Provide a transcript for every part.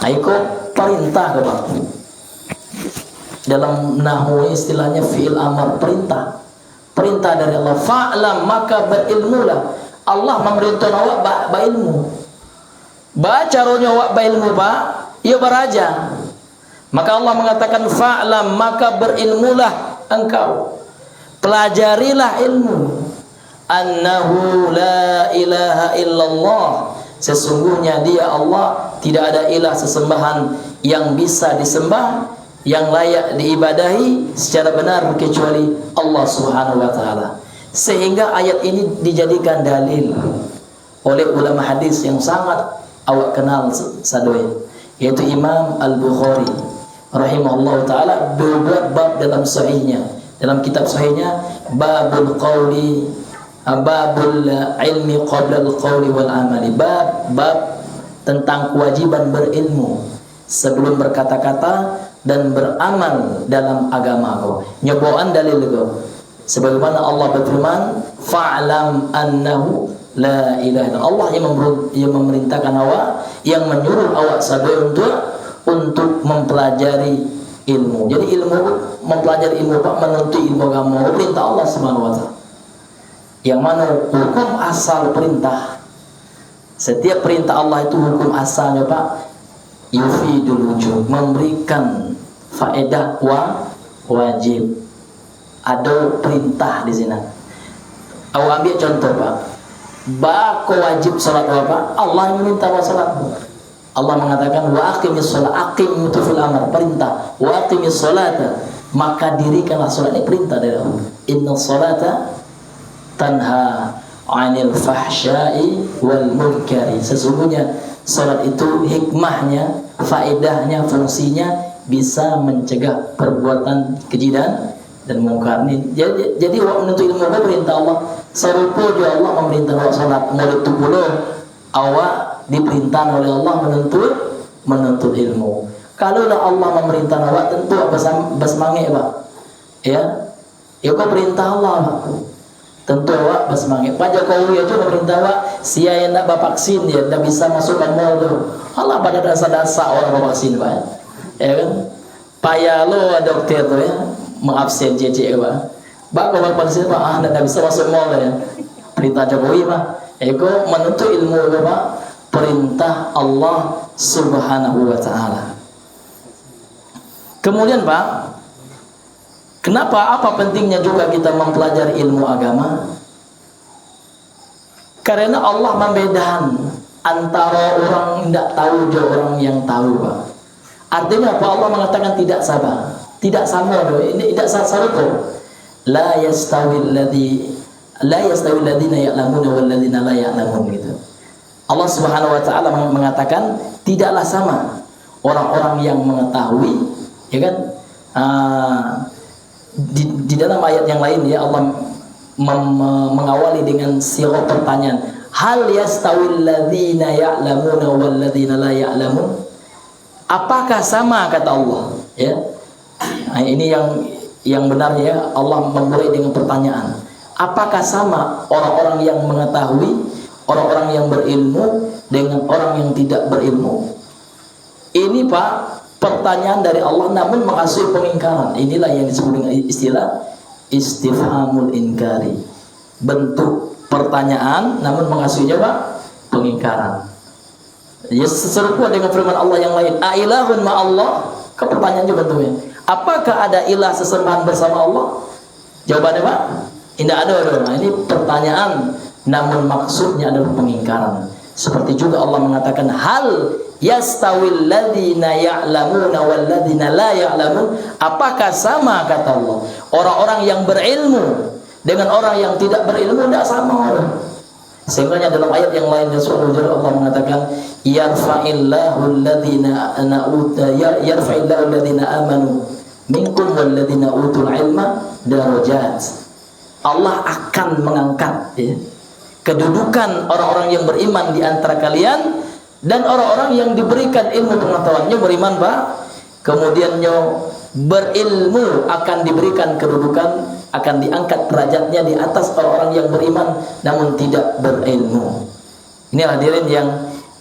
Aiko perintah ke Pak. Dalam nahwu istilahnya fi'il amar, perintah. Perintah dari Allah. Fa'lam, maka berilmulah. Allah memerintah awak ilmu. Baca ronya awak ilmu Pak, ia beraja. Maka Allah mengatakan fa'lam, maka berilmulah engkau. Pelajarilah ilmu. Annahu la ilaha illallah. Sesungguhnya dia Allah, tidak ada ilah sesembahan yang bisa disembah, yang layak diibadahi secara benar kecuali Allah Subhanahu wa taala. Sehingga ayat ini dijadikan dalil oleh ulama hadis yang sangat awak kenal sadoi, yaitu Imam Al-Bukhari rahimahullah taala, berbuat bab dalam sahihnya, dalam kitab sahihnya, babul qawli, babul ilmi qabla al-qawli wal amali, bab tentang kewajiban berilmu sebelum berkata-kata dan beramal dalam agama kau. Nyoboan dalil kau. Sebagaimana Allah berfirman, fa'lam annahu la ilaha illallah. Allah yang memerintahkan awak, yang menyuruh awak sadoi untuk mempelajari ilmu. Jadi ilmu, mempelajari ilmu Pak, menuntut ilmu agama, perintah Allah Subhanahu wa taala. Yang mana hukum asal perintah, setiap perintah Allah itu hukum asalnya Pak, yufidul wujub, memberikan faedah wajib. Ada perintah di sini. Awak ambil contoh Pak, kau wajib salat apa? Allah yang meminta salat. Allah mengatakan wa aqimis shalah, aqim itu fil amr, perintah. Wa aqimis sholata, maka dirikanlah salat, ini perintah dari Allah. Inna sholata tanha 'anil fahsya'i wal munkari. Sesungguhnya salat itu hikmahnya, faedahnya, fungsinya bisa mencegah perbuatan keji dan mungkar. Jadi awak menuntut ilmu apa perintah Allah. Serupa juga Allah memerintah awak salat. Murid tu pula awak diperintah oleh Allah menuntut ilmu. Kalau Allah memerintah awak, tentu bersemangat Pak. Ya kau perintah Allah Pak. Tentu awak bersemangat. Pak Jokowi itu memerintah awak, sia yang nak vaksin dia tidak bisa masuk ke mall tu. Allah pada dasar-dasar orang vaksin Pak. Ya kan? Payah lo dokter tu ya, mengabsen cecek Pak. Kalau vaksin Pak, tidak bisa masuk mall ya. Perintah Jokowi Pak. Ego menuntut ilmu Pak, perintah Allah Subhanahu wa taala. Kemudian Pak, kenapa, apa pentingnya juga kita mempelajari ilmu agama? Karena Allah membedakan antara orang tidak tahu dan orang yang tahu Pak. Artinya apa? Allah mengatakan tidak sama. Tidak sama doh. Ini tidak sama. La yastawil ladzina ya'lamuna wal ladzina la ya'lamun gitu. Allah Subhanahu wa taala mengatakan tidaklah sama orang-orang yang mengetahui, ya kan? Di dalam ayat yang lain ya Allah mengawali dengan sirah pertanyaan, hal yastawil ladzina ya'lamuna wal ladzina la ya'lamun? Apakah sama, kata Allah ya. Nah, ini yang benar ya, Allah memulai dengan pertanyaan. Apakah sama orang-orang yang mengetahui, orang-orang yang berilmu dengan orang yang tidak berilmu? Ini Pak, pertanyaan dari Allah namun mengasuhi pengingkaran. Inilah yang disebut dengan istilah istifhamul inkari. Bentuk pertanyaan namun mengasuhinya Pak, pengingkaran. Ya serupa dengan firman Allah yang lain, ailahun ma'allah. Pertanyaannya bentuknya, apakah ada ilah sesembahan bersama Allah? Jawabannya Pak, tidak ada. Nah, ini pertanyaan namun maksudnya adalah pengingkaran. Seperti juga Allah mengatakan, hal yastawil ladzina ya'lamuna wal ladzina la ya'lamun? Apakah sama, kata Allah, orang-orang yang berilmu dengan orang yang tidak berilmu? Tidak sama. Sehingga dalam ayat yang lain surah Al-Hujurat Allah mengatakan, yarfa'illahu alladhina amanu minkum walladhina utul ilma darajat. Allah akan mengangkat ya, kedudukan orang-orang yang beriman di antara kalian dan orang-orang yang diberikan ilmu pengetahuannya beriman Pak. Kemudiannya berilmu akan diberikan kedudukan, akan diangkat derajatnya di atas orang-orang yang beriman namun tidak berilmu. Ini hadirin yang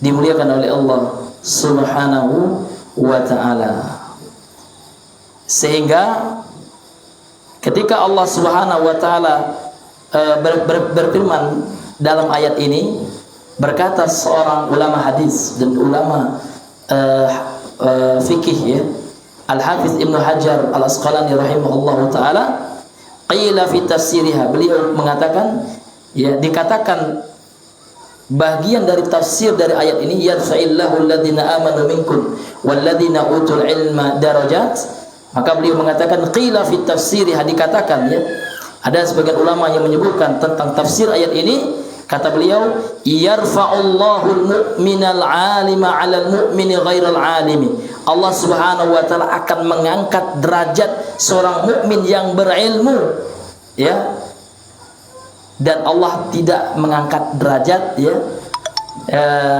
dimuliakan oleh Allah Subhanahu wa ta'ala. Sehingga ketika Allah Subhanahu wa ta'ala berfirman dalam ayat ini, berkata seorang ulama hadis dan ulama fikih, ya, Al-Hafiz Ibnu Hajar Al-Asqalani rahimahullahu ta'ala, qila fi tafsiriha, beliau mengatakan, ya, dikatakan bagian dari tafsir dari ayat ini, yarfa'illahu alladhina amanu minkum walladhina utul ilma darajat. Maka beliau mengatakan qila fi tafsiriha, dikatakan, ya, ada sebagian ulama yang menyebutkan tentang tafsir ayat ini, kata beliau, yarfa'ullahu al-mu'minal 'alima 'alal mu'mini ghairal 'alimi. Allah Subhanahu wa ta'ala akan mengangkat derajat seorang mukmin yang berilmu, ya, dan Allah tidak mengangkat derajat, ya,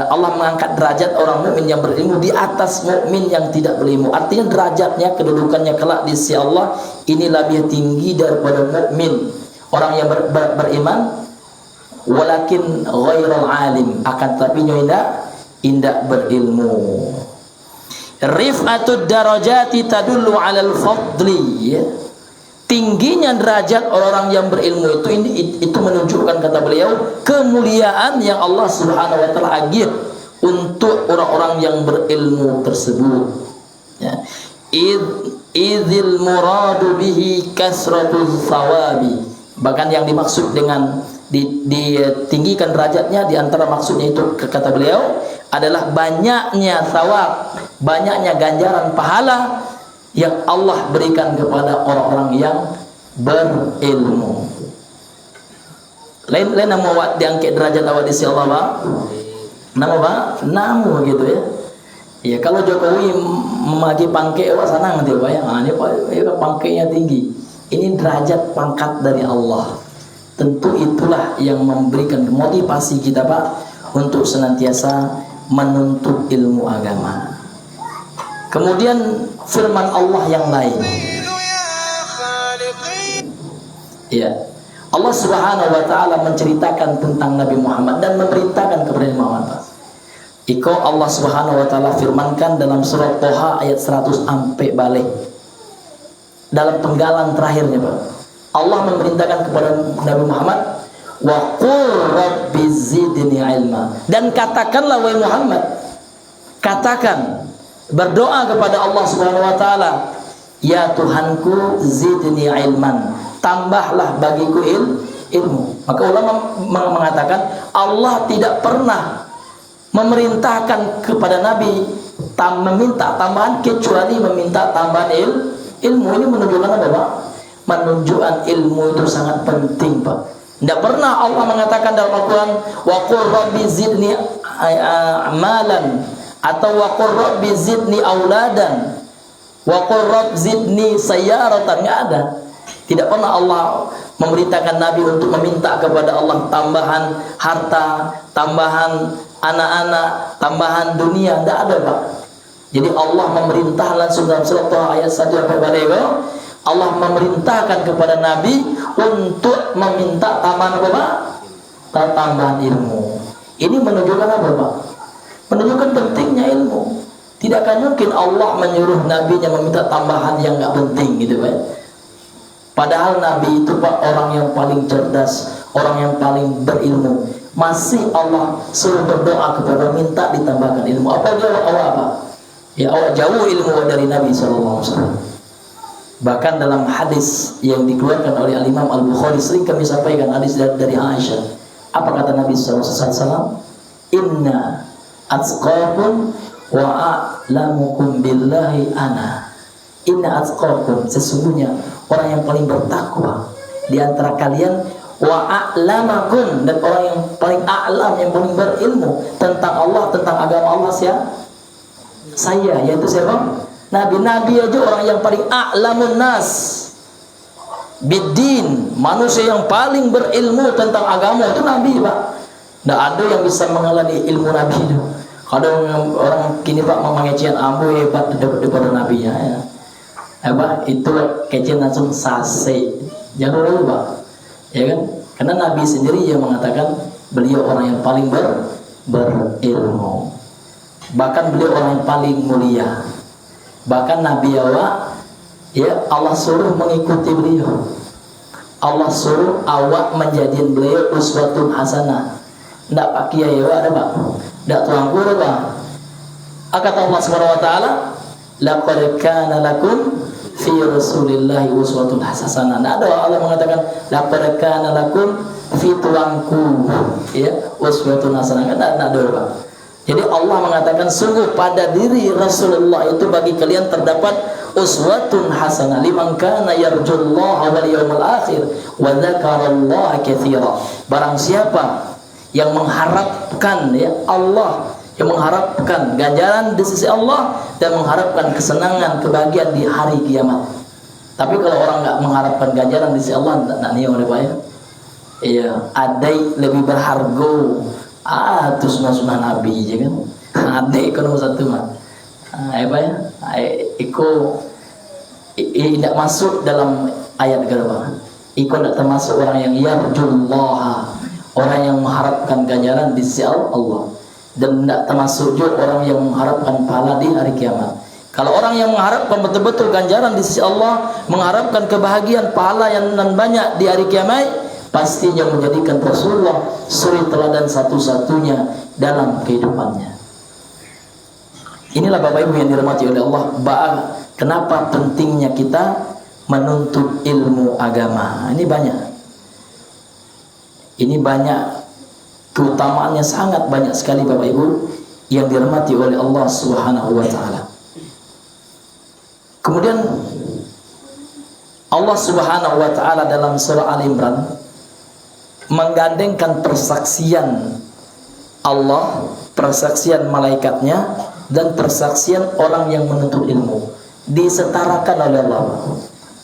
Allah mengangkat derajat orang mukmin yang berilmu di atas mukmin yang tidak berilmu. Artinya derajatnya, kedudukannya kelak di sisi Allah ini lebih tinggi daripada mukmin, orang yang beriman, walakin ghairal alim, akan tapi indak berilmu. Rif'atud darajati tadullu 'alal fadli, ya. Tingginya derajat orang-orang yang berilmu itu menunjukkan, kata beliau, kemuliaan yang Allah Subhanahu wa ta'ala agih untuk orang-orang yang berilmu tersebut, ya. Idzil muradu bihi kasratuz thawabi. Bahkan yang dimaksud dengan ditinggikan derajatnya, di antara maksudnya itu, kata beliau, adalah banyaknya thawab, banyaknya ganjaran pahala yang Allah berikan kepada orang-orang yang berilmu. Lain nama awak diangkat derajat awak di sisi Allah, Pak. Nama Pak, namu gitu, ya. Ya, kalau Jokowi memagi pangke, awak senang nanti, Pak, ya. Ini Pak, ya, pangkenya tinggi. Ini derajat pangkat dari Allah. Tentu itulah yang memberikan motivasi kita, Pak, untuk senantiasa menuntut ilmu agama. Kemudian firman Allah yang lain, ya, Allah Subhanahu wa ta'ala menceritakan tentang Nabi Muhammad dan memerintahkan kepada Nabi Muhammad. Iko Allah Subhanahu wa ta'ala firmankan dalam surat Toha ayat 100 sampai balik, dalam penggalan terakhirnya, Pak. Allah memerintahkan kepada Nabi Muhammad, wa qul rabbi zidni ilma, dan katakanlah wahai Muhammad, katakan, berdoa kepada Allah Subhanahu wa ta'ala, ya Tuhanku, zidni ilman, tambahlah bagiku ilmu. Maka ulama mengatakan Allah tidak pernah memerintahkan kepada Nabi meminta tambahan kecuali meminta tambahan ilmu. Ini menunjukkan apa, Pak? Menunjukkan ilmu itu sangat penting, Pak. Tidak pernah Allah mengatakan dalam Al-Quran, wa qul rabbi zidni amalan, atau wa qul rabbi zidni auladan, wa qul rabbi zidni sayyaratan. Nggak ada. Tidak pernah Allah memerintahkan Nabi untuk meminta kepada Allah tambahan harta, tambahan anak-anak, tambahan dunia. Tidak ada, Pak. Jadi Allah memerintah langsung dalam surat Taha ayat 1 sampai balik, Allah memerintahkan kepada Nabi untuk meminta tambahan apa, Pak? Tambahan ilmu. Ini menunjukkan apa, Pak? Menunjukkan pentingnya ilmu. Tidak akan mungkin Allah menyuruh Nabi-Nya meminta tambahan yang nggak penting, gitu, Pak. Padahal Nabi itu, Pak, orang yang paling cerdas, orang yang paling berilmu. Masih Allah suruh berdoa kepada minta ditambahkan ilmu. Apa dia awak, Pak? Ya, awak jauh ilmu dari Nabi SAW. Bahkan dalam hadis yang dikeluarkan oleh Al-Imam Al-Bukhari, sering kami sampaikan hadis dari Aisyah. Apa kata Nabi SAW? Inna atqakum wa a'lamukum billahi ana. Inna atqakum, sesungguhnya orang yang paling bertakwa di antara kalian, wa a'lamakum, dan orang yang paling a'lam, yang paling berilmu tentang Allah, tentang agama Allah, saya, yaitu siapa? Nabi-nabi aja orang yang paling a'lamun nas biddin, manusia yang paling berilmu tentang agama itu Nabi, Pak. Tidak ada yang bisa mengalami ilmu Nabi itu. Kadang orang kini, Pak, mengecewakan ambu hebat daripada Nabi-nya, ya. Apa itu kecil langsung sase, jangan dulu, Pak, ya kan? Karena Nabi sendiri yang mengatakan beliau orang yang paling berilmu. Bahkan beliau orang yang paling mulia. Bahkan Nabi awak, ya Allah suruh mengikuti beliau. Allah suruh awak menjadikan beliau uswatun hasanah. Ndak pak kiai awak ada pak, ndak tuang guru pak. Kata Allah Subhanahu wa taala, laqad kana lakum fi rasulillahi uswatun hasanah. Ndak ada Allah mengatakan laqad kana lakum fi tuangku, ya uswatun hasanah. Ndak ada pak. Jadi Allah mengatakan sungguh pada diri Rasulullah itu bagi kalian terdapat uswatun hasanah liman kana yarjullaha wal yawmal akhir wa dzakarallaha katsira. Barang siapa yang mengharapkan ya Allah, yang mengharapkan ganjaran di sisi Allah dan mengharapkan kesenangan, kebahagiaan di hari kiamat. Tapi kalau orang enggak mengharapkan ganjaran di sisi Allah, enggak niat oleh Pak ya. Iya, adai lebih berharga. Itu sunah Nabi je kan. Adai kan nomor satu mah. Apa ya? Iko tidak masuk dalam ayat berapa? Iko tidak termasuk orang yang yarjullah, orang yang mengharapkan ganjaran di sisi Allah, dan tidak termasuk juga orang yang mengharapkan pahala di hari kiamat. Kalau orang yang mengharapkan betul-betul ganjaran di sisi Allah, mengharapkan kebahagiaan pahala yang banyak di hari kiamat, pastinya menjadikan Rasulullah suri teladan satu-satunya dalam kehidupannya. Inilah Bapak Ibu yang dirahmati oleh Allah. Kenapa pentingnya kita menuntut ilmu agama? Ini banyak. Ini banyak keutamaannya, sangat banyak sekali Bapak Ibu yang dirahmati oleh Allah Subhanahu wa taala. Kemudian Allah Subhanahu wa taala dalam surah Al-Imran menggandengkan persaksian Allah, persaksian malaikatnya, dan persaksian orang yang menuntut ilmu disetarakan oleh Allah.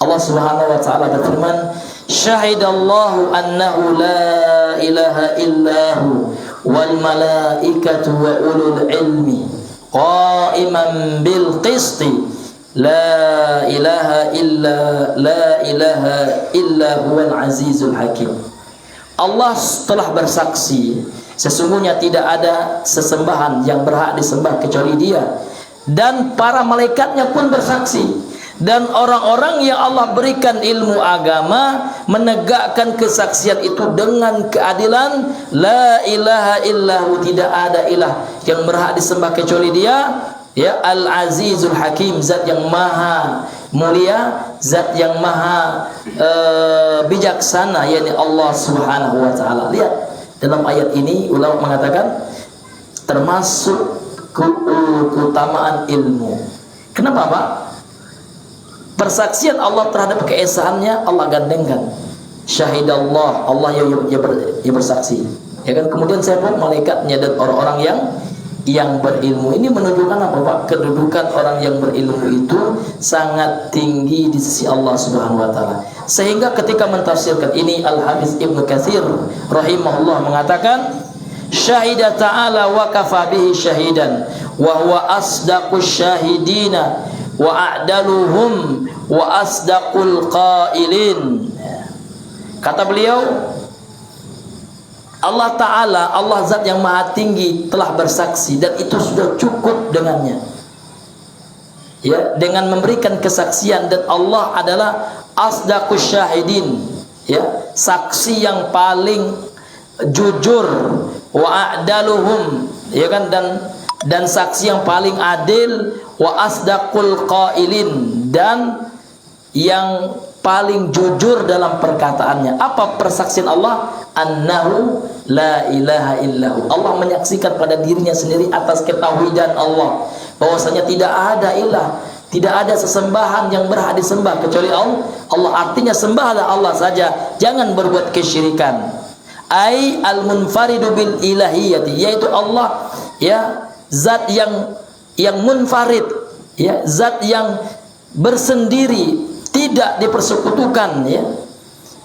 Allah Subhanahu wa taala berfirman, "Syahidallahu annahu la ilaha illahu wal malaikatu wa ulul ilmi qa'iman bil qisti la ilaha illa huwal azizul hakim." Allah telah bersaksi sesungguhnya tidak ada sesembahan yang berhak disembah kecuali Dia, dan para malaikatnya pun bersaksi, dan orang-orang yang Allah berikan ilmu agama menegakkan kesaksian itu dengan keadilan. La ilaha illahu, tidak ada ilah yang berhak disembah kecuali Dia, ya Al-Azizul Hakim, zat yang maha mulia, zat yang maha bijaksana, yakni Allah Subhanahu wa taala. Lihat dalam ayat ini ulama mengatakan termasuk keutamaan ilmu. Kenapa Pak? Persaksian Allah terhadap keesaannya Allah gandengkan. Syahidallah, Allah yang bersaksi. Ya kan? Kemudian siapa? Malaikatnya dan orang-orang yang berilmu. Ini menunjukkan apa Pak? Kedudukan orang yang berilmu itu sangat tinggi di sisi Allah Subhanahu wa taala. Sehingga ketika mentafsirkan ini, Al-Hafiz Ibnu Katsir rahimahullah mengatakan, syahida ta'ala wa kafa bihi syahidan wa huwa asdaqus syahidina wa a'daluhum wa asdaqul qailin. Kata beliau, Allah Ta'ala, Allah Zat yang maha tinggi telah bersaksi, dan itu sudah cukup dengannya, ya, dengan memberikan kesaksian. Dan Allah adalah asdaqus syahidin, ya, saksi yang paling jujur, wa a'daluhum, ya kan, dan saksi yang paling adil, wa asdaqul qailin, dan yang paling jujur dalam perkataannya. Apa persaksian Allah? Annahu la ilaha illahu. Allah menyaksikan pada dirinya sendiri atas ketauhidan Allah, bahwasanya tidak ada ilah, tidak ada sesembahan yang berhak disembah kecuali Allah. Artinya sembahlah Allah saja, jangan berbuat kesyirikan. Ai al-munfaridu bil ilahiyati, yaitu Allah, ya, zat yang munfarid, ya, zat yang bersendiri, tidak dipersekutukan, ya,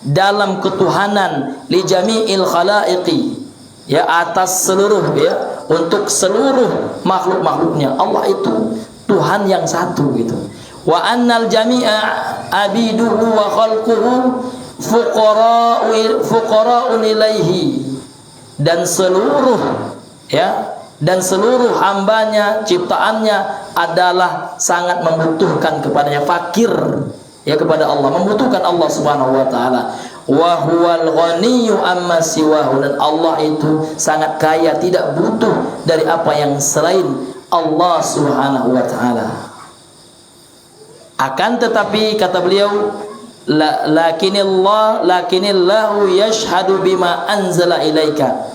dalam ketuhanan li jami'il khalaiqi, ya, atas seluruh, ya, untuk seluruh makhluk-makhluknya. Allah itu Tuhan yang satu gitu. Wa annal jami'a abiduhu wa khalquhu fuqara'un ilaihi, dan seluruh, ya, dan seluruh hambanya, ciptaannya adalah sangat membutuhkan kepadanya, fakir ya kepada Allah, membutuhkan Allah Subhanahu wa taala. Wa huwal ghaniyyu amma siwahu, dan Allah itu sangat kaya, tidak butuh dari apa yang selain Allah Subhanahu wa taala. Akan tetapi kata beliau, lakinillahu yashhadu bima anzala ilaika.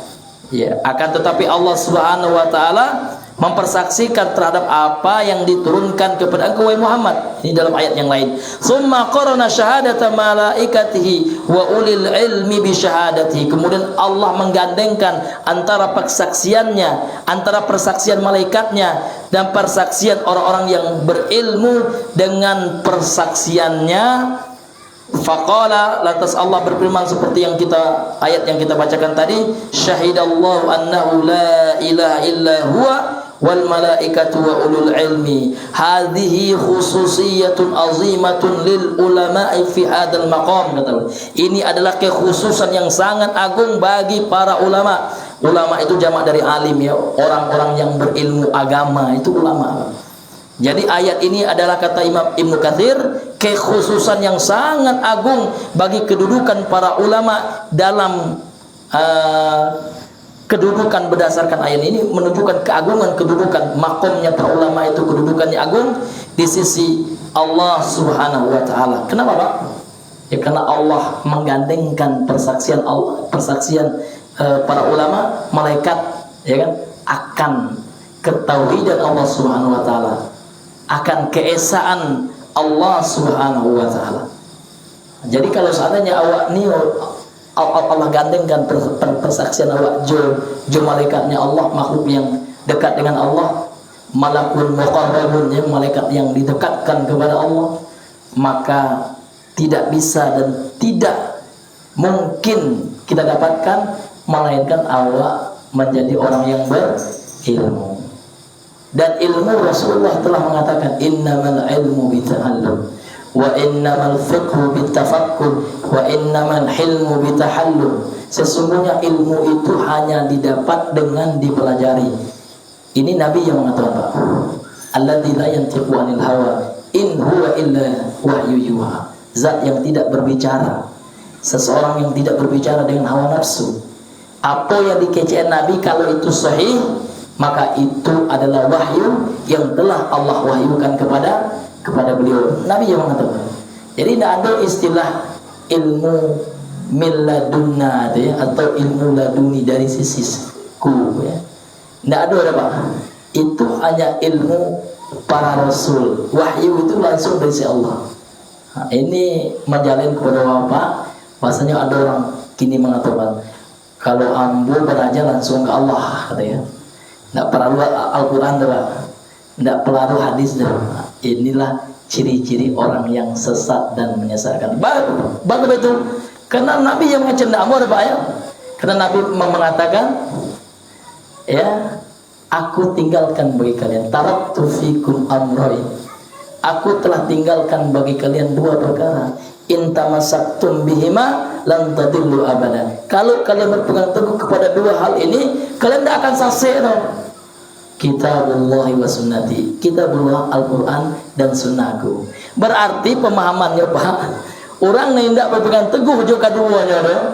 Ya, akan tetapi Allah Subhanahu wa taala mempersaksikan terhadap apa yang diturunkan kepada engkau wahai Muhammad. Ini dalam ayat yang lain. Summa qarana syahadata malaikatihi wa ulil ilmi bi syahadatihi. Kemudian Allah menggandengkan antara persaksiannya, antara persaksian malaikatnya dan persaksian orang-orang yang berilmu dengan persaksiannya. Faqala, lantas Allah berfirman seperti yang ayat yang kita bacakan tadi, syahidallahu annahu la ilaha illa huwa wal malaikatu wa ulul ilmi. Hadhihi khususiyatun azimatun lil ulama'i fi hadzal maqam. Ini adalah kekhususan yang sangat agung bagi para ulama. Ulama itu jamak dari alim ya, orang-orang yang berilmu agama itu ulama. Jadi ayat ini adalah kata Imam Ibnu Katsir kekhususan yang sangat agung bagi kedudukan para ulama dalam kedudukan. Berdasarkan ayat ini menunjukkan keagungan kedudukan makomnya para ulama, itu kedudukannya agung di sisi Allah Subhanahu wa taala. Kenapa, Pak? Ya karena Allah menggandengkan persaksian para ulama, malaikat ya kan, akan ketauhidan Allah Subhanahu wa taala, akan keesaan Allah Subhanahu wa taala. Jadi kalau seandainya awak ni Allah gandengkan persaksian awak jo malaikatnya Allah, makhluk yang dekat dengan Allah, malakun muqarrabun, malaikat yang didekatkan kepada Allah, maka tidak bisa dan tidak mungkin kita dapatkan melainkan awak menjadi orang yang berilmu. Dan ilmu Rasulullah telah mengatakan innamal ilmu bita'allum wa innamal fiqhu bitafakkur wa innamal hilmu bitahallum. Sesungguhnya ilmu itu hanya didapat dengan dipelajari. Ini Nabi yang mengatakan, Pak, alladzi la yantiqu anil hawa in huwa illa wahyu yuha. Zat yang tidak berbicara, seseorang yang tidak berbicara dengan hawa nafsu. Apa yang dikecewakan Nabi kalau itu sahih, maka itu adalah wahyu yang telah Allah wahyukan kepada beliau. Nabi yang mengatakan. Jadi tidak ada istilah ilmu milladunna ya, atau ilmu laduni dari sisiku ya. Tidak ada Pak. Itu hanya ilmu para rasul. Wahyu itu langsung dari si Allah. Nah, ini menjalin kepada Bapak, bahasanya ada orang kini mengatakan kalau ambo beraja langsung ke Allah katanya. Tidak perlu Al-Quran dah, tidak perlu hadis dah. Inilah ciri-ciri orang yang sesat dan menyesatkan. Bagus betul. Karena Nabi yang mengecenda amor Pak ya. Karena Nabi mengatakan, ya, aku tinggalkan bagi kalian taraktu fikum amroin. Aku telah tinggalkan bagi kalian dua perkara. In tamassaktum bihima lan tadillu abada. Kalau kalian berpegang teguh kepada dua hal ini, kalian tidak akan sasih dong. Kitabullah wa sunnati. Kitabullah Al-Quran dan sunnahku. Berarti pemahamannya Pak, orang yang tidak berpegang teguh juga keduanya dong.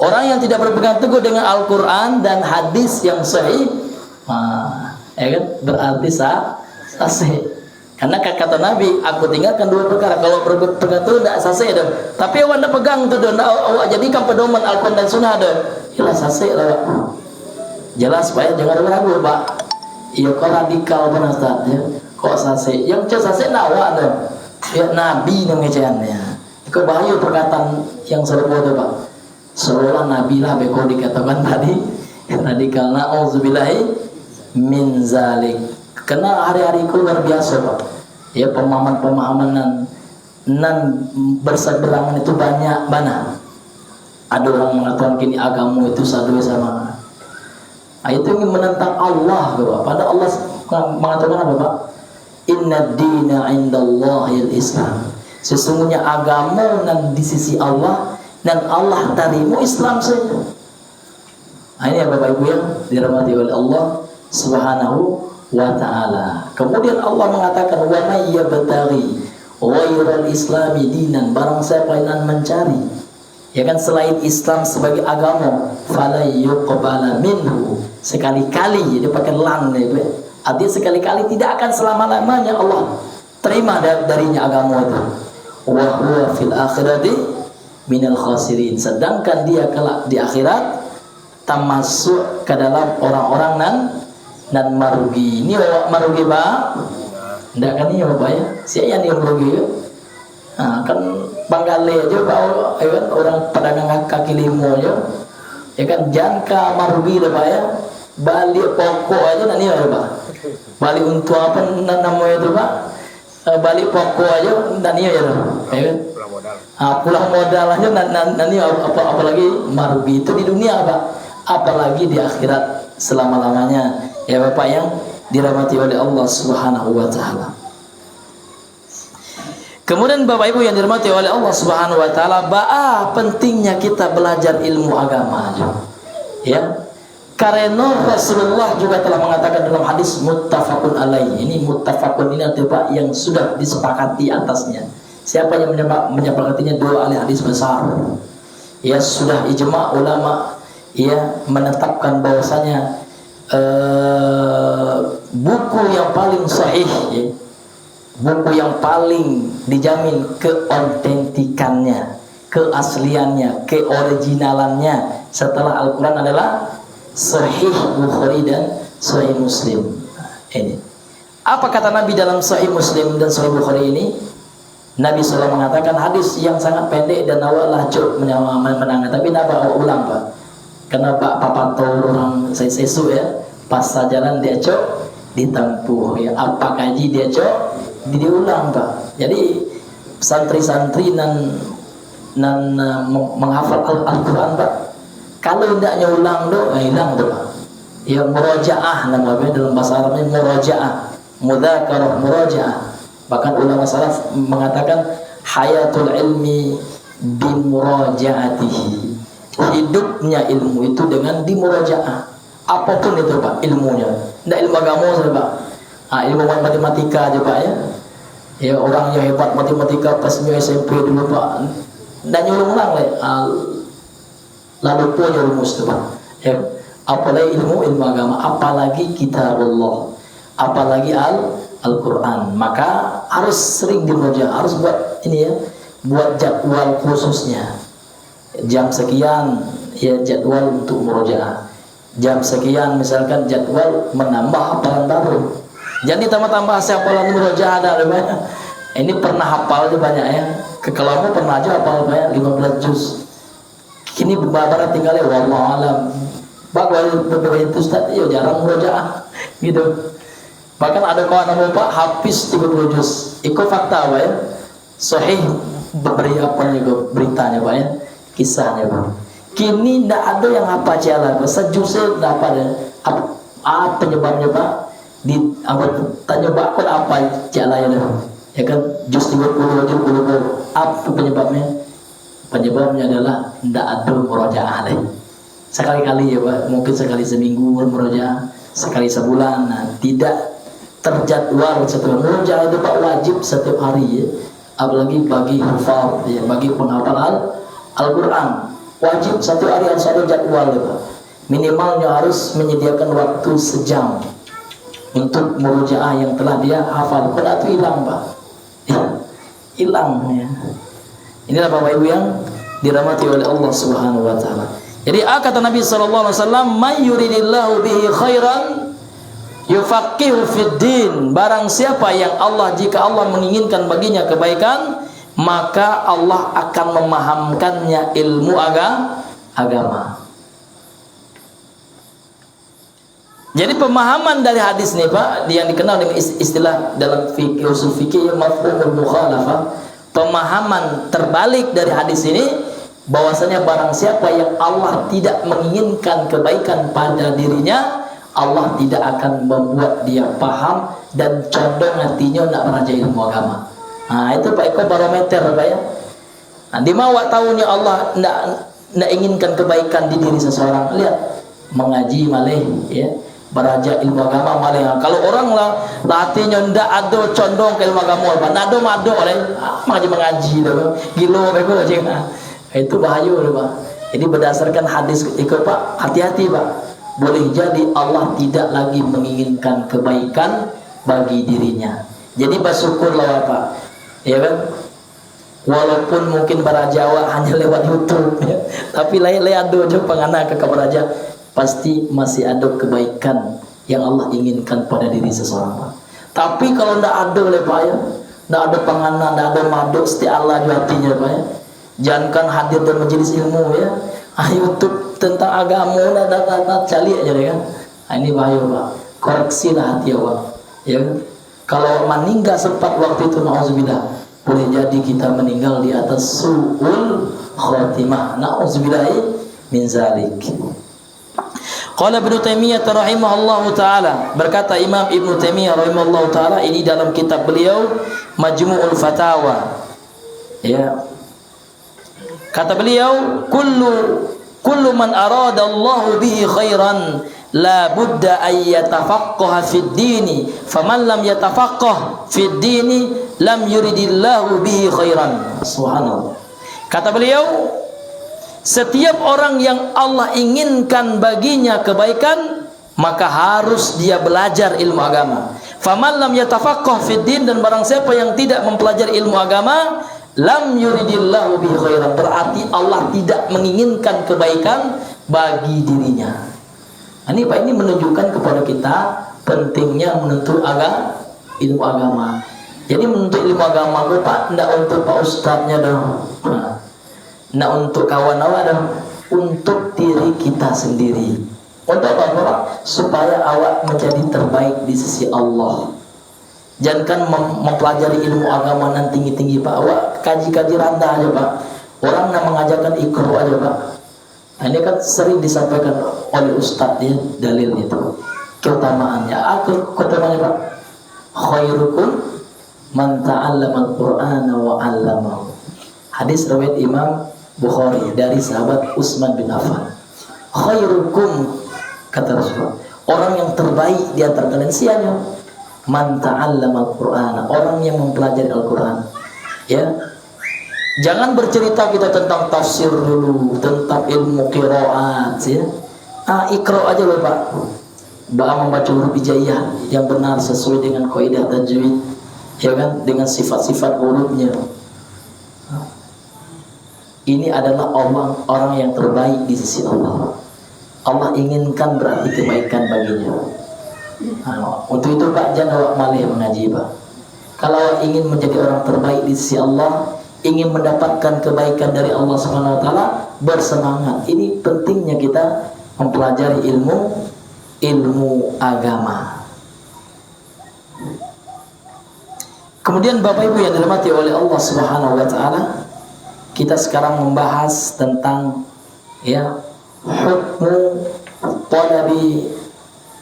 Orang yang tidak berpegang teguh dengan Al-Quran dan hadis yang sahih, ya kan, berarti sasih. Karena kata Nabi, aku tinggalkan dua perkara. Kalau berpegang teguh tidak sasih dong. Tapi awak tidak pegang tu dong, awak jadikan pedoman Al-Quran dan sunnah dong. Ialah sasih lah. Jelas Pak ya, jangan ragu Pak. Iya kok radikal benar Ustaz ya. Kok sasih? Yang sasih nak awak dong. Ya Nabi yang ngecehannya. Kok bahaya perkataan yang serupa tu Pak. Seolah Nabi lah beko dikatakan tadi radikal. Na'udzubillahi min zalik. Karena hari-hari itu luar biasa Pak. Ya pemahaman-pemahaman nan berseberangan itu banyak mana. Ada orang mengatakan kini agama itu satu sama. Itu ingin menentang Allah Pak. Padahal Allah mengatakan apa Pak? Inna dina indallahil Islam. Sesungguhnya agama dan di sisi Allah dan Allah tarimu Islam saja. Ini ya Bapak Ibu yang dirahmati oleh Allah Subhanahu wa ta'ala. Kemudian Allah mengatakan wa may yabtaghi ghairal islami dinan, barang siapa yang mencari ya kan selain Islam sebagai agama, fala yuqbala minhu, sekali-kali dia pakai lam ya, artinya sekali-kali tidak akan selama-lamanya Allah terima darinya agama itu. Wa huwa fil akhirati minal khasirin, sedangkan dia kelak di akhirat termasuk ke dalam orang-orang nan marugi. Ini marugi Pak? Enggak kan ini Bapak ya? Siapa yang marugi ya? Nah, kan Banggale aja Pak, ya kan orang pedagang kaki lima aja. Ya kan jangka marugi lah Pak ya. Balik pokok aja nanti ya Pak. Balik untuk apa namanya itu Pak? Balik pokok aja nanti ya kan. Pulang modal aja nanti apalagi marugi itu di dunia Pak. Apalagi di akhirat selama-lamanya. Ya Bapak yang dirahmati oleh Allah Subhanahu wa taala. Kemudian Bapak Ibu yang dirahmati oleh Allah Subhanahu wa taala, pentingnya kita belajar ilmu agama. Ya. Karena Rasulullah juga telah mengatakan dalam hadis muttafaqun alaih. Ini muttafaqun ini artinya yang sudah disepakati atasnya. Siapa yang menyepakatinya? Dua ahli hadis besar. Ya, sudah ijma ulama ya menetapkan bahwasanya buku yang paling sahih ya, buku yang paling dijamin keautentikannya, keasliannya, keoriginalannya setelah Al-Quran adalah Sahih Bukhari dan Sahih Muslim. Ini apa kata Nabi dalam Sahih Muslim dan Sahih Bukhari ini? Nabi SAW mengatakan hadis yang sangat pendek dan awallah cuk menangan, tapi Nabi ulang Pak. Karena Pak orang saya sesu ya, pas jalan dia cok ditempuh ya, apa kaji dia cok diulang Pak. Jadi santri-santri nan menghafal Al-Quran Pak, kalau tidaknya ulang hilang tuh Pak. Ya murojaah namanya dalam bahasa Arabnya, murojaah, mudzakarah, murojaah. Bahkan ulama salaf mengatakan hayatul ilmi bimurajaatihi, hidupnya ilmu itu dengan dimurajaah. Apapun itu Pak ilmunya, tidak ilmu agama saja Pak. Ilmu matematika aja Pak ya. Ya orang yang hebat matematika pasnya SMP dulu Pak, dan nyulang lalu punya rumus itu Pak. Ya, apalagi ilmu agama, apalagi kitabullah, apalagi Al-Quran. Maka harus sering dimurajaah, harus buat ini ya, buat jadwal khususnya. Jam sekian ya jadwal untuk murojaah, jam sekian misalkan jadwal menambah hafalan baru. Jadi tambah-tambah hafalan murojaah ada banyak. Ini pernah hafal aja banyak ya. Kalau kamu pernah aja hafal banyak 15 juz. Kini beberapa tinggalnya wallahu alam. Beberapa itu Ustaz, ya jarang murojaah gitu. Bahkan ada kawan Pak habis 30 juz. Ikut fakta Pak ya. Sahih beri apa juga beritanya Pak ya. Kisahnya Pak. Kini tidak ada yang apa jalan, sejusnya tidak ada. Apa penyebabnya Pak? Tanya Pak apa jalannya? Ya kan jus 30 apa penyebabnya? Penyebabnya adalah tidak ada murojaah lagi. Sekali-kali ya Pak, mungkin sekali seminggu murojaah, sekali sebulan. Nah, tidak terjadwal setiap murojaah itu Pak wajib setiap hari ya. Apalagi bagi hafal ya, bagi penghafal Al-Quran wajib satu hari harus ada jadwal ya Pak. Minimalnya harus menyediakan waktu sejam untuk murojaah yang telah dia hafal. Kalau itu hilang Pak ya, hilang ya. Inilah Bapak Ibu yang dirahmati oleh Allah Subhanahu wa taala. Jadi kata Nabi sallallahu alaihi wasallam, "May yuridillahu bihi khairan yufaqihu fid din." Barang siapa yang jika Allah menginginkan baginya kebaikan, maka Allah akan memahamkannya ilmu agama. Jadi pemahaman dari hadis ini Pak, yang dikenal dengan istilah dalam fikih usul fikih mafhumul mukhalafah. Pemahaman terbalik dari hadis ini, bahwasanya barang siapa yang Allah tidak menginginkan kebaikan pada dirinya, Allah tidak akan membuat dia paham dan condong hatinya nak belajar ilmu agama. Nah itu Pak Eko barometer Pak ya. Nah, di mana tahunya Allah tidak inginkan kebaikan di diri seseorang. Lihat mengaji malih ya, belajar ilmu agama malah. Kalau orang lah latihnya ndak ada condong ke ilmu agama, nado mado oleh mengaji dah, gilo bego aja. Itu bahaya Pak. Jadi berdasarkan hadis ikut Pak, hati-hati Pak. Boleh jadi Allah tidak lagi menginginkan kebaikan bagi dirinya. Jadi bersyukurlah Pak, ya kan? Walaupun mungkin bara Jawa hanya lewat YouTube, ya. Tapi lay ado je pangana ke kabaraja, pasti masih ada kebaikan yang Allah inginkan pada diri seseorang Pak. Tapi kalau ndak ada le Pak ya, ndak ada pangana, ndak ada madu seti Allah di hatinya Pak ya. Jangankan hadir dan majelis ilmu ya, YouTube tentang agama ndak cali aja deh kan. Ini bahaya Pak. Koreksilah hati Pak. Ya. Kalau meninggal sempat waktu itu nauzubillah, boleh jadi kita meninggal di atas su'ul khatimah. Nauzubillah min zalik. Qala Ibnu Taimiyah rahimahullahu taala, berkata Imam Ibnu Taimiyah rahimahullahu taala ini dalam kitab beliau Majmu'ul Fatawa. Ya. Kata beliau, kullu man arada Allah bihi khairan la budda ay yatafaqqaha fid dini, faman lam yatafaqqah fid dini lam yuridillahu bihi khairan. Subhanallah. Kata beliau, setiap orang yang Allah inginkan baginya kebaikan, maka harus dia belajar ilmu agama. Faman lam yatafaqqah fid din, dan barang siapa yang tidak mempelajari ilmu agama, lam yuridillahu bihi khairan, berarti Allah tidak menginginkan kebaikan bagi dirinya. Ini Pak, ini menunjukkan kepada kita pentingnya menuntut ilmu agama. Jadi menuntut ilmu agama itu Pak, tidak untuk Pak Ustadznya dong, tidak untuk kawan awak dong, untuk diri kita sendiri. Untuk apa Pak? Supaya awak menjadi terbaik di sisi Allah. Jangan mempelajari ilmu agama nan tinggi-tinggi Pak, awak kaji-kaji rendah aja Pak. Orang nak mengajarkan ikro aja Pak. Nah, ini kan sering disampaikan oleh Ustadz ya, dalil itu keutamaannya. Keutamaannya Pak, khairukum man ta'allama al-Qur'ana wa 'allamahu. Hadis riwayat Imam Bukhari dari sahabat Utsman bin Affan. Khairukum, kata Rasulullah, orang yang terbaik di antara kalian siapa? Man ta'allama al-Qur'ana, orang yang mempelajari Al-Qur'an. Ya. Jangan bercerita kita tentang tafsir dulu, tentang ilmu qiraat ya. Iqra aja loh Pak. Membaca huruf hijaiyah yang benar sesuai dengan kaidah tajwid, ya kan, dengan sifat-sifat hurufnya. Ini adalah orang yang terbaik di sisi Allah. Allah inginkan berarti kebaikan baginya. Untuk itu Pak, jangan awak malih mengaji Pak. Kalau awak ingin menjadi orang terbaik di sisi Allah, ingin mendapatkan kebaikan dari Allah Subhanahu wa taala, bersemangat. Ini pentingnya kita mempelajari ilmu agama. Kemudian Bapak Ibu yang dirahmati oleh Allah Subhanahu wa taala, kita sekarang membahas tentang ya hukmu talabi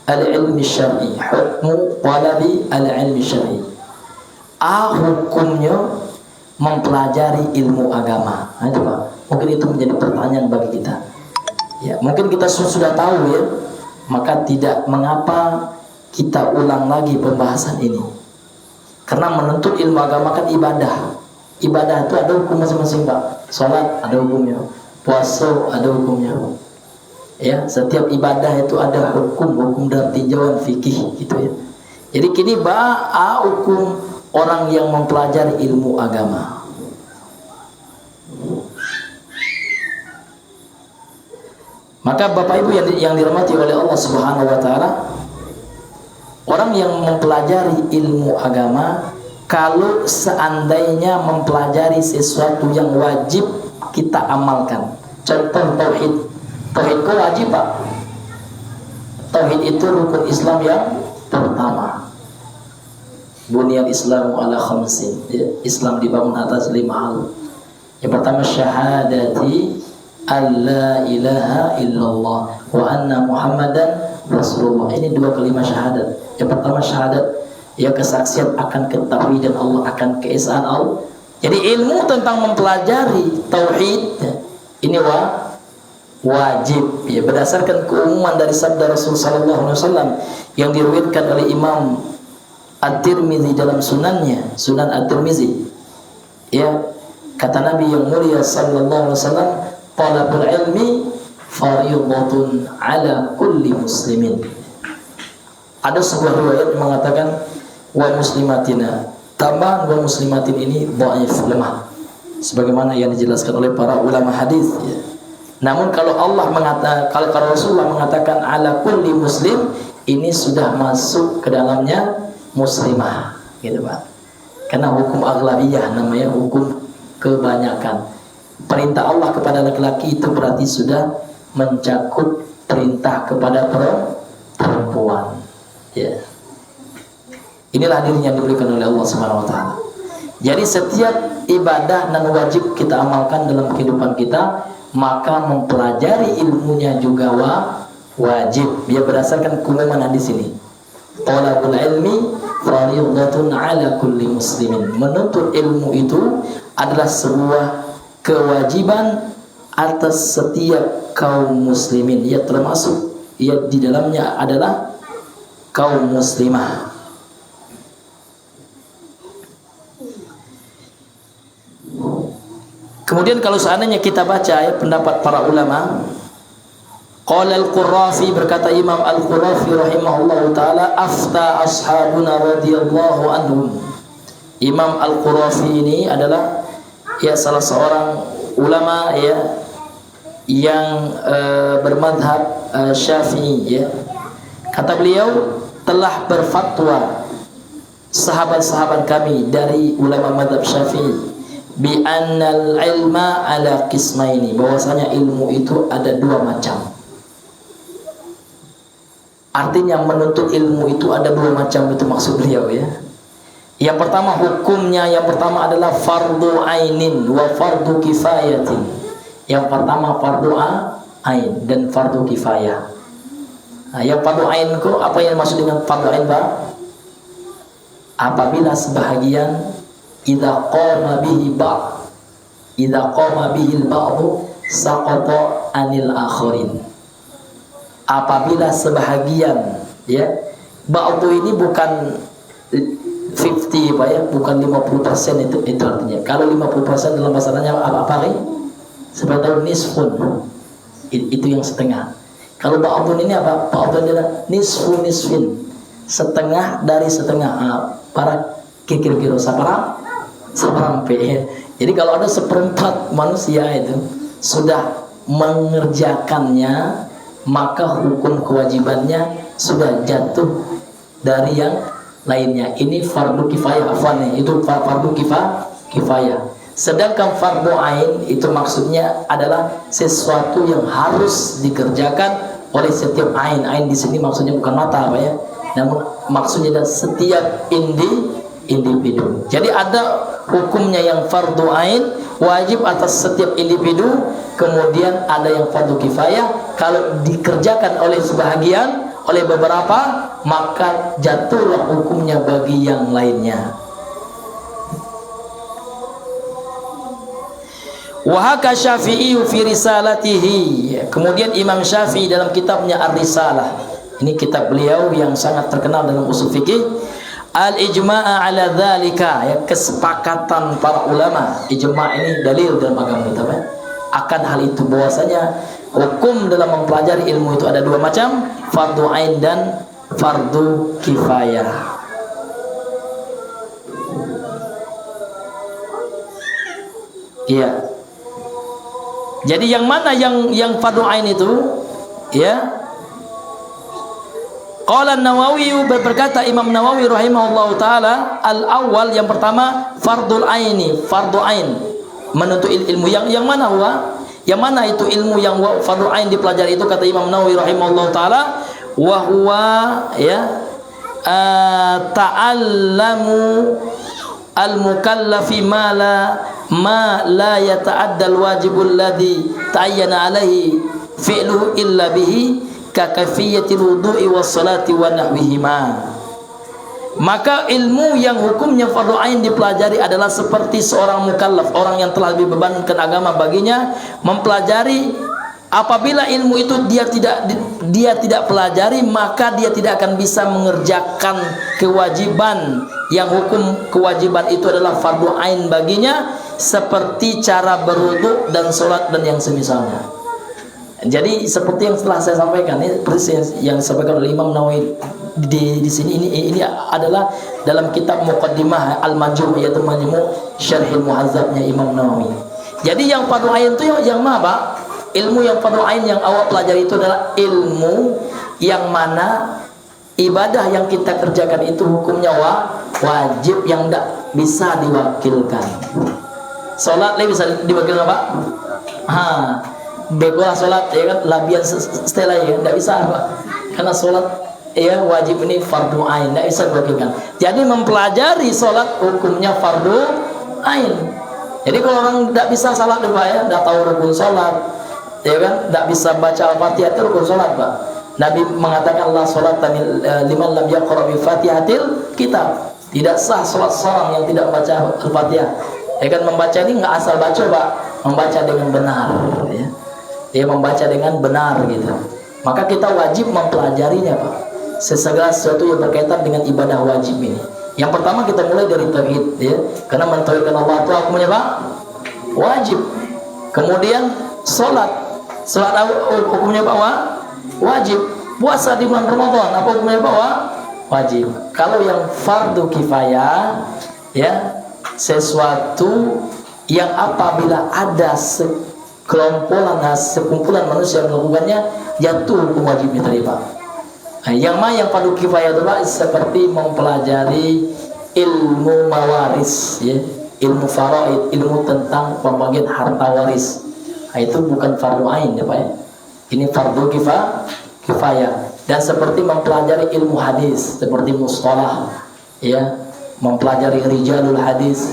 al-ilmi syar'i. Hukmu talabi al-ilmi syar'i. Hukumnya mempelajari ilmu agama. Nah, itu Pak, mungkin itu menjadi pertanyaan bagi kita. Ya, mungkin kita sudah tahu ya, maka tidak mengapa kita ulang lagi pembahasan ini. Karena menuntut ilmu agama kan ibadah. Ibadah itu ada hukum masing-masing Pak. Salat ada hukumnya, puasa ada hukumnya. Ya, setiap ibadah itu ada hukum dan tinjauan fikih gitu ya. Jadi kini hukum orang yang mempelajari ilmu agama. Maka Bapak Ibu yang dirahmati oleh Allah Subhanahu wa taala, orang yang mempelajari ilmu agama, kalau seandainya mempelajari sesuatu yang wajib kita amalkan. Contoh tauhid. Tauhid itu wajib Pak. Tauhid itu rukun Islam yang pertama. Bunyal Islamu ala khamsin. Islam dibangun atas 5 hal. Yang pertama syahadati alla ilaha illallah wa anna muhammadan rasulullah. Ini 2 kalimat syahadat. Yang pertama syahadat, ya kesaksian akan ketauhidan Allah, akan keesaan Allah. Jadi ilmu tentang mempelajari tauhid ini wajib, ya, berdasarkan keumuman dari sabda Rasulullah SAW yang diriwayatkan oleh Imam At-Tirmizi dalam sunannya, Sunan At-Tirmizi. Ya, kata Nabi yang mulia sallallahu alaihi wasallam, talabul ilmi fardhatun ala kulli muslimin. Ada sebuah riwayat yang mengatakan wa muslimatina, tambahan wa muslimatin ini dhaif, lemah, sebagaimana yang dijelaskan oleh para ulama hadis, ya. Namun kalau Allah mengatakan, kalau Rasulullah mengatakan ala kulli muslim, ini sudah masuk ke dalamnya muslimah, gitu Pak. Karena hukum aghlabiyah namanya, hukum kebanyakan. Perintah Allah kepada laki-laki itu berarti sudah mencakup perintah kepada perempuan. Ya. Inilah diri yang diberikan oleh Allah Subhanahu wa taala. Jadi setiap ibadah dan wajib kita amalkan dalam kehidupan kita, maka mempelajari ilmunya juga wajib. Dia berdasarkan keumuman hadis ini. Talabul ilmi fardhatun ala kulli muslimin. Menuntut ilmu itu adalah sebuah kewajiban atas setiap kaum muslimin. Ya, termasuk ya di dalamnya adalah kaum muslimah. Kemudian kalau seandainya kita baca ya pendapat para ulama, qala al-Qurrafi, berkata Imam al-Qurrafi rahimahullahu taala, afta ashabuna radhiyallahu anhum. Imam al-Qurrafi ini adalah ya salah seorang ulama ya yang bermadhab Syafi'i, ya. Kata beliau, telah berfatwa sahabat-sahabat kami dari ulama madhab Syafi'i bi annal ilma ala qismaini, bahwasanya ilmu itu ada dua macam. Artinya menuntut ilmu itu ada dua macam, itu maksud beliau, ya. Yang pertama hukumnya, yang pertama adalah fardu ainin wa fardu kifayatin. Yang pertama fardu ain dan fardu kifayah. Nah, yang fardu ain itu apa yang maksud dengan fardu ain, Pak? Apabila sebahagian idza qama bihi ba'd, idza qama bihi al-ba'd saqata anil akharin. Apabila sebahagian, ya, ba'd ini bukan 50 Pak, ya, bukan 50%, itu artinya. Kalau 50% dalam bahasanya apa nih? Seperti nisfun. Itu yang setengah. Kalau ba'dun ini apa? Ba'dun adalah nisfu nisfin. Setengah dari setengah. Para kira-kira seperempat, ya. Jadi kalau ada seperempat manusia itu sudah mengerjakannya, maka hukum kewajibannya sudah jatuh dari yang lainnya. Ini fardu kifayah, itu fardu kifayah. Sedangkan fardu ain itu maksudnya adalah sesuatu yang harus dikerjakan oleh setiap ain. Ain di sini maksudnya bukan mata, Pak, ya. Namun maksudnya adalah setiap individu. Jadi ada hukumnya yang fardu ain, wajib atas setiap individu. Kemudian ada yang fardu kifayah, kalau dikerjakan oleh sebahagian, oleh beberapa, maka jatuhlah hukumnya bagi yang lainnya. Wahaka Syafi'i fi risalatihi. Kemudian Imam Syafi'i dalam kitabnya Ar-Risalah, ini kitab beliau yang sangat terkenal dalam usul fikih, al-ijma'a ala dzalika, ya, kesepakatan para ulama. Ijma' ini dalil dalam agama kita, ya, akan hal itu, bahwasanya hukum dalam mempelajari ilmu itu ada dua macam, fardu ain dan fardu kifayah. Iya. Jadi yang mana yang fardu ain itu, ya? Qala An-Nawawi, berkata Imam Nawawi rahimahullahu taala, al-awwal, yang pertama fardul aini, fardu ain, menuntut ilmu. Yang mana huwa? Yang mana itu ilmu yang fardu ain dipelajari itu? Kata Imam Nawawi rahimahullahu taala, wa huwa, ya, ta'allamu al-mukallafi ma la yata'adda al-wajibul ladzi ta'ayyana alaihi fi'luhu illa bihi ka kaifiyatil wudu'i was salati wa nahwihima. Maka ilmu yang hukumnya fardu ain dipelajari adalah seperti seorang mukallaf, orang yang telah dibebankan agama baginya, mempelajari Apabila ilmu itu dia tidak pelajari, maka dia tidak akan bisa mengerjakan kewajiban yang hukum kewajiban itu adalah fardu ain baginya, seperti cara berwudu dan sholat dan yang semisalnya. Jadi seperti yang telah saya sampaikan, ini persis yang disampaikan oleh Imam Nawawi di sini. Ini adalah dalam kitab Muqaddimah Al-Majmu', yaitu Majmu' Syarhil Muhazzabnya Imam Nawawi. Jadi yang fardu ain itu yang mana, Pak? Ilmu yang fardu ain yang awak pelajari itu adalah ilmu yang mana ibadah yang kita kerjakan itu hukumnya wajib, yang tidak bisa diwakilkan. Salat bisa diwakilkan, Pak? Begolah salat ya kan, labian setelah ya tidak bisa, Pak. Karena salat ya wajib, ini fardu ain, tidak bisa diwakilkan. Jadi mempelajari salat hukumnya fardu ain. Jadi kalau orang tidak bisa salat, Pak ya, tidak tahu rukun salat, ya kan, tidak bisa baca Al-Fatihah, itu rukun salat, Pak. Nabi mengatakan la salata liman lam yaqra bi Fatihatil kitab. Tidak sah salat seorang yang tidak baca Al-Fatihah. Ya kan, membaca ini enggak asal baca, Pak, membaca dengan benar, ya. Dia membaca dengan benar gitu. Maka kita wajib mempelajarinya, Pak. Segala sesuatu yang berkaitan dengan ibadah wajib ini. Yang pertama kita mulai dari tauhid, ya. Karena mentauhidkan Allah itu hukumnya, Pak, wajib. Kemudian salat hukumnya, Pak, wajib. Puasa di bulan Ramadan apa hukumnya, Pak, wajib. Kalau yang fardu kifayah, ya, sesuatu yang apabila ada sekumpulan manusia melakukannya, jatuh hukum wajibnya tadi, Pak. Nah, yang mana yang fardu kifayah itu, Pak, seperti mempelajari ilmu mawaris, ya, ilmu faraid, ilmu tentang pembagian harta waris. Nah, itu bukan fardu ain, ya, Pak, ya. Ini fardu kifayah. Dan seperti mempelajari ilmu hadis, seperti mustalah, ya, mempelajari rijalul hadis,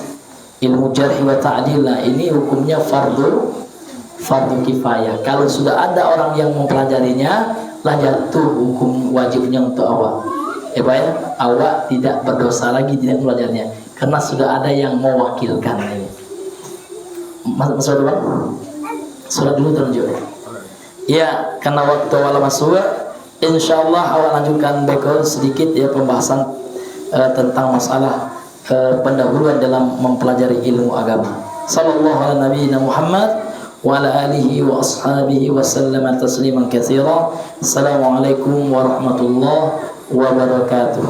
ilmu jarh wa ta'dil, ini hukumnya fardu kifayah. Kalau sudah ada orang yang mempelajarinya, lah jatuh hukum wajibnya untuk awak. Ya, Pak ya, awak tidak berdosa lagi tidak mempelajarinya, karena sudah ada yang mewakilkan ini. Masuk dulu, Pak. Surat dulu tunjuk. Ya, karena waktu wala masuk, insyaallah awak lanjutkan sedikit ya pembahasan tentang masalah pendahuluan dalam mempelajari ilmu agama. Sallallahu ala nabiyina Muhammad wa ala alihi wa ashabihi wa sallama tasliman katsira. Assalamualaikum warahmatullahi wabarakatuh.